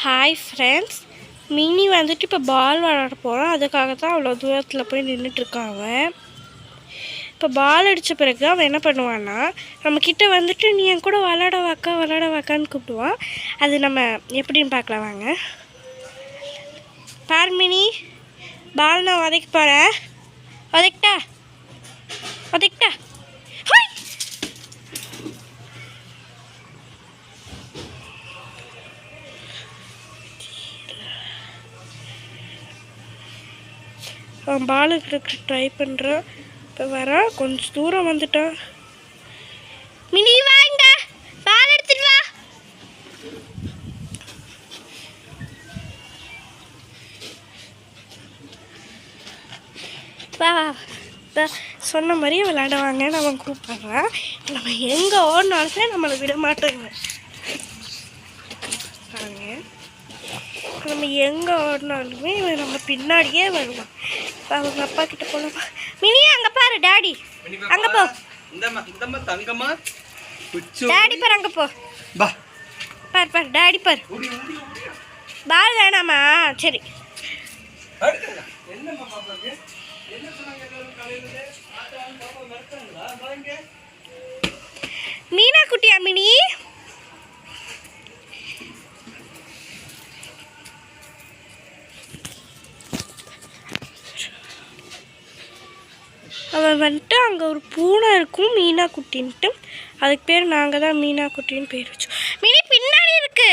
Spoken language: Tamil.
ஹாய் ஃப்ரெண்ட்ஸ், மினி வந்துட்டு இப்போ பால் விளாட போகிறோம். அதுக்காக தான் அவ்வளோ தூரத்தில் போய் நின்றுட்டுருக்காங்க. இப்போ பால் அடித்த பிறகு அவன் என்ன பண்ணுவான்னா, நம்மக்கிட்ட வந்துட்டு நீ என் கூட விளாட வாக்கான்னு கூப்பிடுவான். அது நம்ம எப்படின்னு பார்க்கலாம் வாங்க. பார் மினி, பால் நான் உதைக்க போகிறேன். உதைக்கிட்டா. அவன் பால் எடுக்க ட்ரை பண்ணுறான். இப்போ வரான், கொஞ்சம் தூரம் வந்துட்டான். மினி வாங்க, பால் எடுத்துட்டு வா. வா சொன்ன மாதிரியே விளையாடுவாங்கன்னு அவன் கூப்பிட்றான். நம்ம எங்கே ஓடினாலுமே நம்மளை விட மாட்டோங்க. பாருங்க, நம்ம எங்கே ஓடினாலுமே இவன் நம்ம பின்னாடியே வருவான். இப்போ அவங்க அப்பா கிட்ட போகலாமா? மினி அங்கே பாரு, டாடி அங்கே போ. டாடி பாரு, அங்கே போ. பார் டாடி பார். பால் வேணாமா? சரி. மீனா குட்டியா மினி? அவன் வந்துட்டு அங்கே ஒரு பூனை இருக்கும், மீனா குட்டின்ட்டு. அதுக்கு பேர் நாங்கள் தான் மீனா குட்டின்னு பேர் வச்சோம். மினி பின்னாடி இருக்கு.